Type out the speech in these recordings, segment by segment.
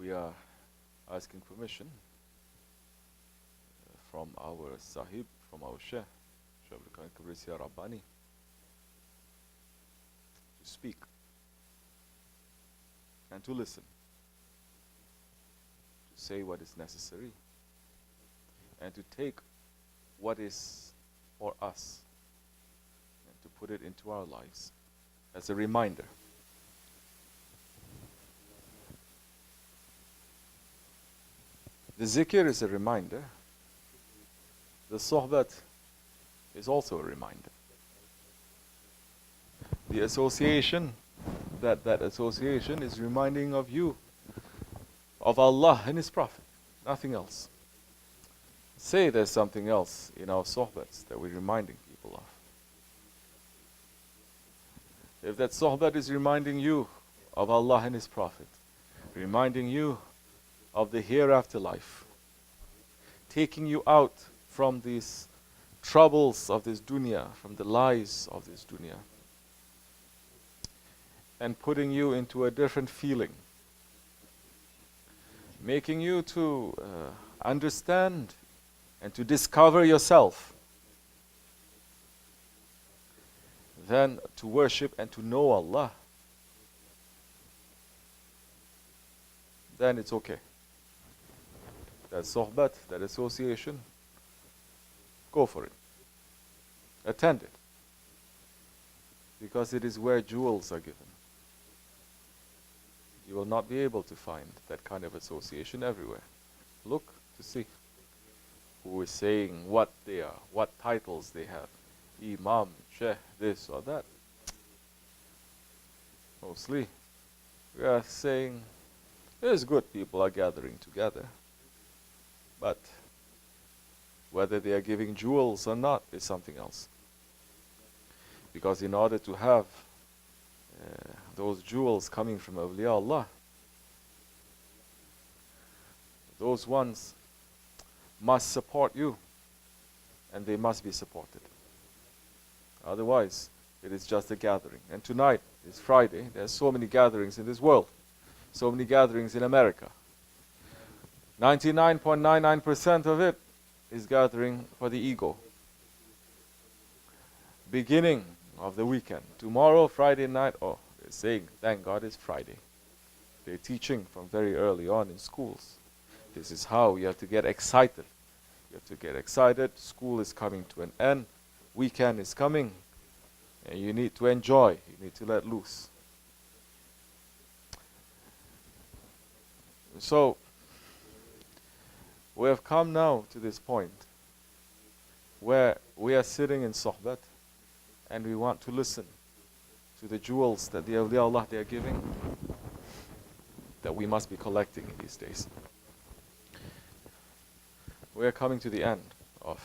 we are asking permission from our Sahib, from our Sheikh, Rabbani, to speak and to listen, to say what is necessary, and to take what is for us and to put it into our lives as a reminder. The Zikr is a reminder. The Sohbet is also a reminder. The association, that association is reminding of you, of Allah and His Prophet, nothing else. Say there's something else in our Sohbets that we're reminding people of. If that Sohbet is reminding you of Allah and His Prophet, reminding you of the hereafter life, taking you out from these troubles of this dunya, from the lies of this dunya, and putting you into a different feeling, making you to understand and to discover yourself, then to worship and to know Allah, then it's okay. That sohbet, that association, go for it. Attend it. Because it is where jewels are given. You will not be able to find that kind of association everywhere. Look to see who is saying what they are, what titles they have. Imam, Sheikh, this or that. Mostly, we are saying, it is good people are gathering together. But whether they are giving jewels or not is something else. Because in order to have those jewels coming from Awliya Allah, those ones must support you, and they must be supported. Otherwise, it is just a gathering. And tonight is Friday. There are so many gatherings in this world, so many gatherings in America. 99.99% of it is gathering for the ego. Beginning of the weekend. Tomorrow, Friday night, oh, they're saying, thank God it's Friday. They're teaching from very early on in schools. This is how you have to get excited. You have to get excited. School is coming to an end. Weekend is coming. And you need to enjoy. You need to let loose. So, we have come now to this point where we are sitting in Sohbet and we want to listen to the jewels that the Awliya Allah they are giving, that we must be collecting in these days. We are coming to the end of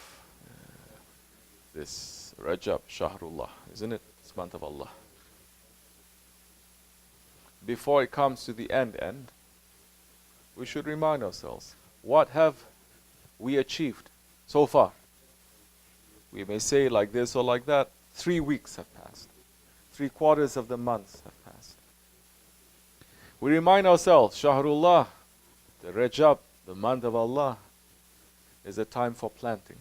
this Rajab Shahrullah, isn't it? This month of Allah. Before it comes to the end, we should remind ourselves, what have we achieved so far? We may say like this or like that. 3 weeks have passed. 3/4 of the months have passed. We remind ourselves, Shahrullah, the Rajab, the month of Allah, is a time for planting.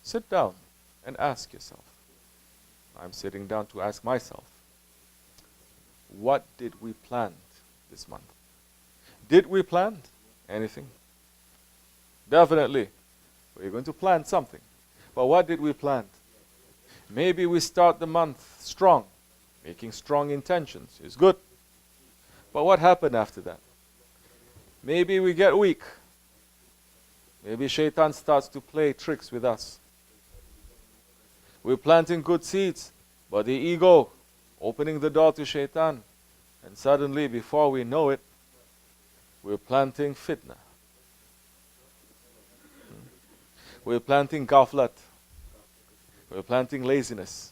Sit down and ask yourself. I'm sitting down to ask myself, what did we plant this month? Did we plant anything? Definitely. We're going to plant something. But what did we plant? Maybe we start the month strong. Making strong intentions is good. But what happened after that? Maybe we get weak. Maybe shaytaan starts to play tricks with us. We're planting good seeds, but the ego opening the door to shaytaan. And suddenly, before we know it, we're planting fitna. We're planting ghaflat. We're planting laziness.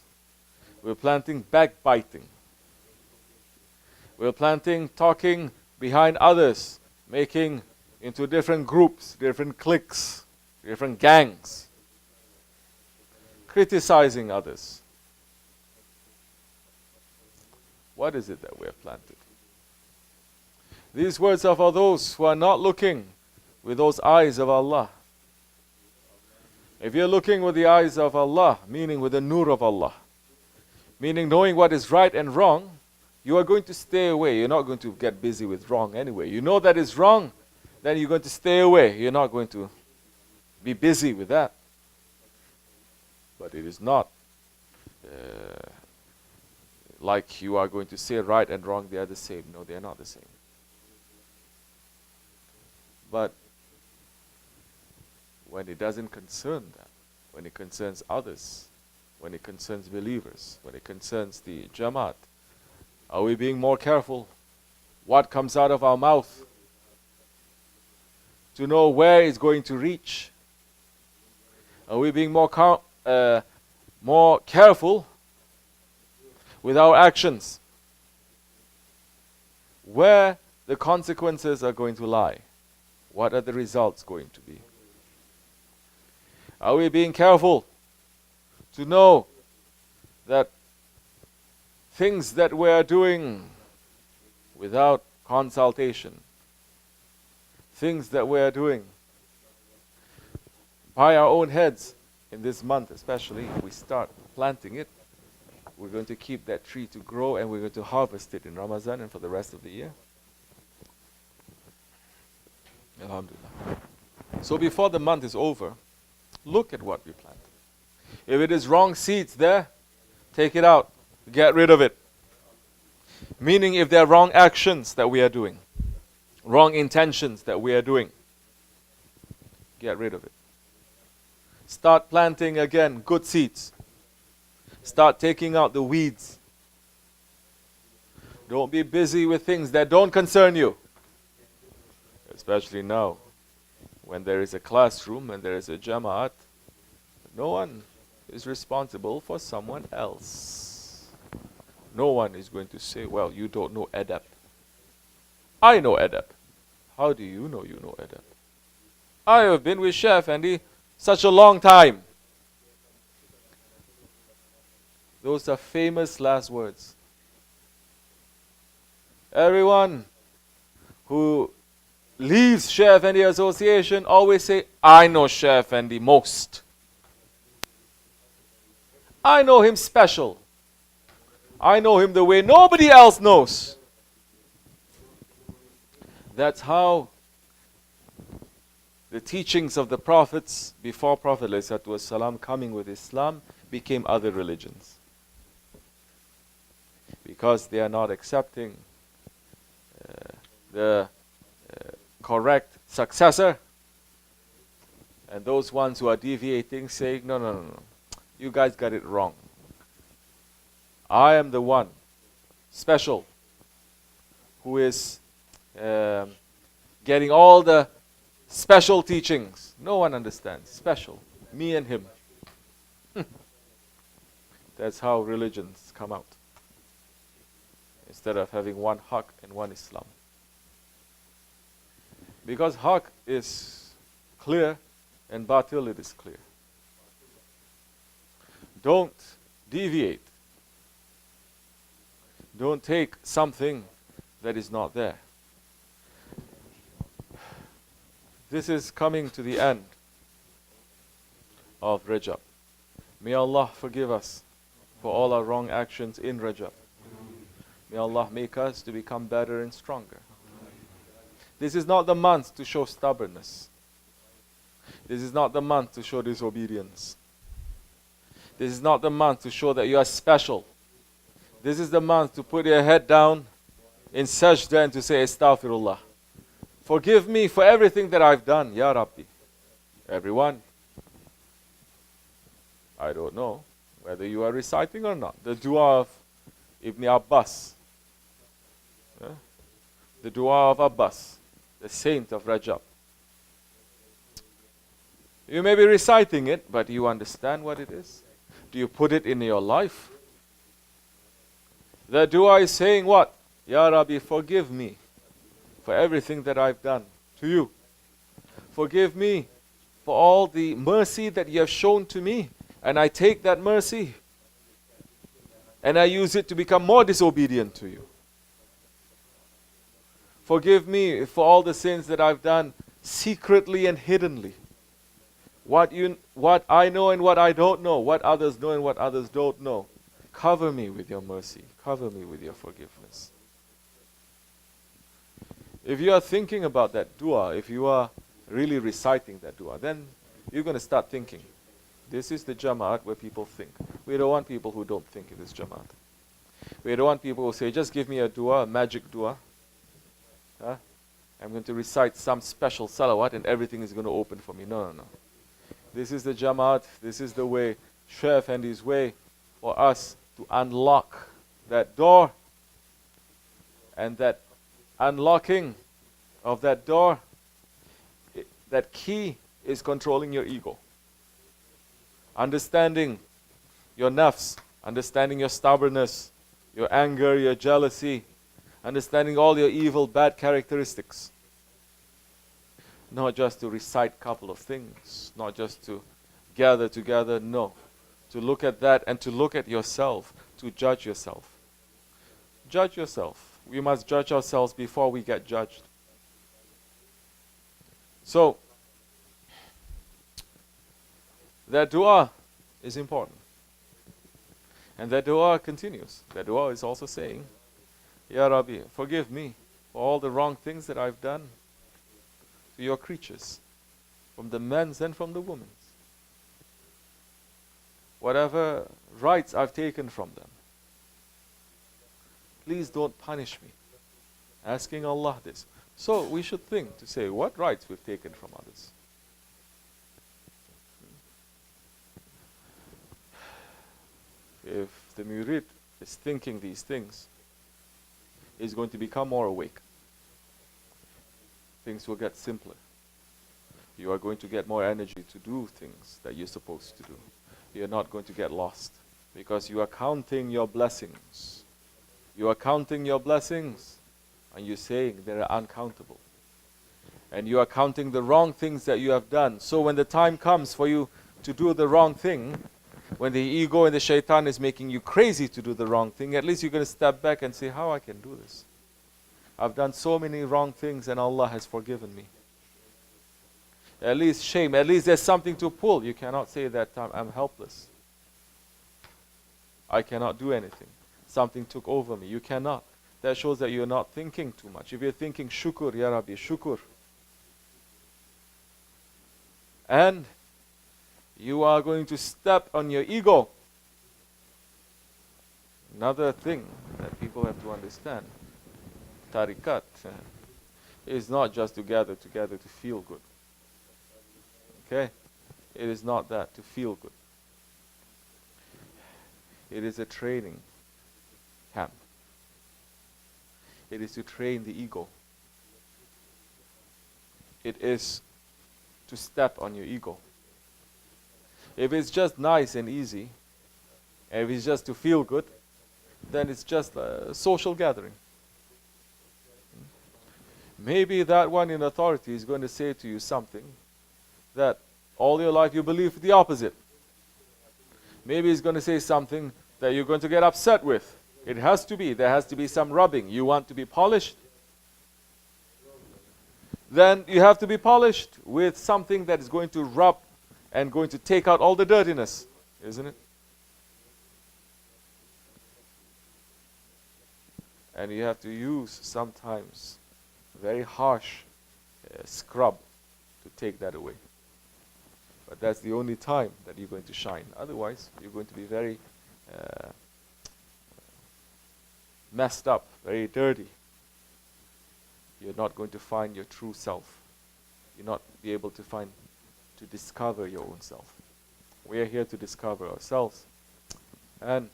We're planting backbiting. We're planting talking behind others, making into different groups, different cliques, different gangs, criticizing others. What is it that we have planted? These words are for those who are not looking with those eyes of Allah. If you're looking with the eyes of Allah, meaning with the nur of Allah, meaning knowing what is right and wrong, you are going to stay away. You're not going to get busy with wrong anyway. You know that is wrong, then you're going to stay away. You're not going to be busy with that. But it is not like you are going to say right and wrong, they are the same. No, they are not the same. But when it doesn't concern that, when it concerns others, when it concerns believers, when it concerns the Jamaat, are we being more careful what comes out of our mouth to know where it's going to reach? Are we being more careful with our actions, where the consequences are going to lie? What are the results going to be? Are we being careful to know that things that we are doing without consultation, things that we are doing by our own heads, in this month especially, if we start planting it, we're going to keep that tree to grow and we're going to harvest it in Ramadan and for the rest of the year. Alhamdulillah. So before the month is over, look at what we plant. If it is wrong seeds there, take it out. Get rid of it. Meaning if there are wrong actions that we are doing, wrong intentions that we are doing, get rid of it. Start planting again good seeds. Start taking out the weeds. Don't be busy with things that don't concern you. Especially now, when there is a classroom and there is a Jamaat, no one is responsible for someone else. No one is going to say, well, you don't know adab. I know adab. How do you know adab? I have been with Shaykh Effendi such a long time. Those are famous last words. Everyone who leaves Shaykh Effendi association always say, I know Shaykh Effendi most. I know him special. I know him the way nobody else knows. That's how the teachings of the prophets before Prophet ﷺ coming with Islam became other religions. Because they are not accepting the correct successor, and those ones who are deviating saying, no, you guys got it wrong. I am the one special who is getting all the special teachings. No one understands. Special. Me and him. That's how religions come out. Instead of having one haq and one Islam. Because haq is clear and batil it is clear. Don't deviate. Don't take something that is not there. This is coming to the end of Rajab. May Allah forgive us for all our wrong actions in Rajab. May Allah make us to become better and stronger. This is not the month to show stubbornness. This is not the month to show disobedience. This is not the month to show that you are special. This is the month to put your head down in sajda and to say, Astaghfirullah. Forgive me for everything that I've done, Ya Rabbi. Everyone. I don't know whether you are reciting or not. The dua of Ibn Abbas. The dua of Abbas, the saint of Rajab. You may be reciting it, but do you understand what it is? Do you put it in your life? The dua is saying what? Ya Rabbi, forgive me for everything that I've done to you. Forgive me for all the mercy that you have shown to me. And I take that mercy and I use it to become more disobedient to you. Forgive me for all the sins that I've done secretly and hiddenly. What I know and what I don't know, what others know and what others don't know. Cover me with your mercy. Cover me with your forgiveness. If you are thinking about that dua, if you are really reciting that dua, then you're going to start thinking. This is the Jamaat where people think. We don't want people who don't think in this Jamaat. We don't want people who say, just give me a dua, a magic dua. Huh? I'm going to recite some special salawat and everything is going to open for me. No. This is the Jamaat, this is the way, Shaykh Effendi's way for us to unlock that door. And that unlocking of that door, that key is controlling your ego. Understanding your nafs, understanding your stubbornness, your anger, your jealousy, understanding all your evil, bad characteristics. Not just to recite a couple of things, not just to gather together, no. To look at that and to look at yourself, to judge yourself. Judge yourself. We must judge ourselves before we get judged. So, that dua is important. And that dua continues. That dua is also saying, Ya Rabbi, forgive me for all the wrong things that I've done to your creatures, from the men's and from the women's. Whatever rights I've taken from them, please don't punish me. Asking Allah this. So we should think to say, what rights we've taken from others? If the murid is thinking these things, he's going to become more awake. Things will get simpler. You are going to get more energy to do things that you're supposed to do. You're not going to get lost because you are counting your blessings. You are counting your blessings and you're saying they're uncountable. And you are counting the wrong things that you have done. So when the time comes for you to do the wrong thing, when the ego and the shaytaan is making you crazy to do the wrong thing, at least you're going to step back and say, how I can do this? I've done so many wrong things and Allah has forgiven me. At least shame, at least there's something to pull. You cannot say that I'm helpless. I cannot do anything. Something took over me. You cannot. That shows that you're not thinking too much. If you're thinking shukr, Ya Rabbi, shukr. And you are going to step on your ego. Another thing that people have to understand, tariqat is not just to gather together to feel good. Okay? It is not that, to feel good. It is a training camp. It is to train the ego. It is to step on your ego. If it's just nice and easy, and if it's just to feel good, then it's just a social gathering. Maybe that one in authority is going to say to you something that all your life you believe the opposite. Maybe he's going to say something that you're going to get upset with. It has to be. There has to be some rubbing. You want to be polished? Then you have to be polished with something that is going to rub and going to take out all the dirtiness, isn't it? And you have to use sometimes very harsh scrub to take that away. But that's the only time that you're going to shine. Otherwise, you're going to be very messed up, very dirty. You're not going to find your true self. You're not be able to discover your own self. We are here to discover ourselves. And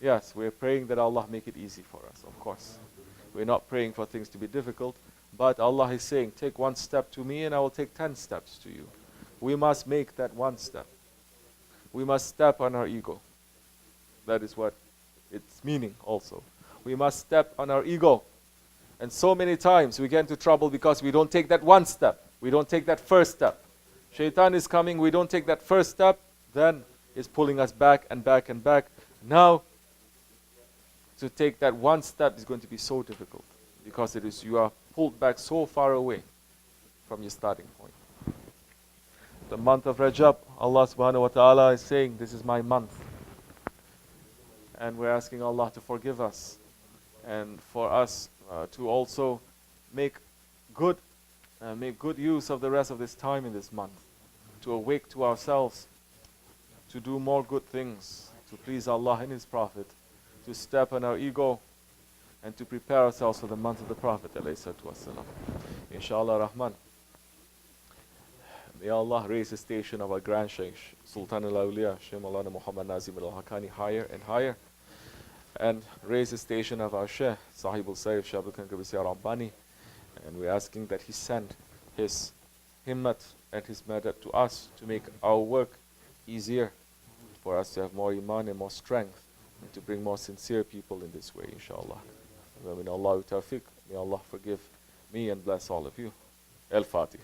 yes, we're praying that Allah make it easy for us, of course. We're not praying for things to be difficult, but Allah is saying, take one step to me and I will take 10 steps to you. We must make that one step. We must step on our ego. That is what it's meaning also. We must step on our ego. And so many times we get into trouble because we don't take that one step. We don't take that first step. Shaitan is coming, we don't take that first step, then it's pulling us back and back and back. Now, to take that one step is going to be so difficult because you are pulled back so far away from your starting point. The month of Rajab, Allah subhanahu wa ta'ala is saying, this is my month. And we're asking Allah to forgive us and for us to also make good use of the rest of this time in this month, to awake to ourselves, to do more good things, to please Allah and His Prophet, to step on our ego, and to prepare ourselves for the month of the Prophet ﷺ. Inshallah Rahman. May Allah raise the station of our Grand Shaykh, Sultan al-Awliya, Shaykh Maulana Muhammad Nazim al-Haqqani higher and higher, and raise the station of our Shaykh, Sahib al-Sayyid, Shaban Kabisi Rabbani, and we're asking that he send his himmat and his madad to us to make our work easier, for us to have more iman and more strength, and to bring more sincere people in this way, inshallah. May Allah tawfiq, may Allah forgive me and bless all of you. Al-Fatiha.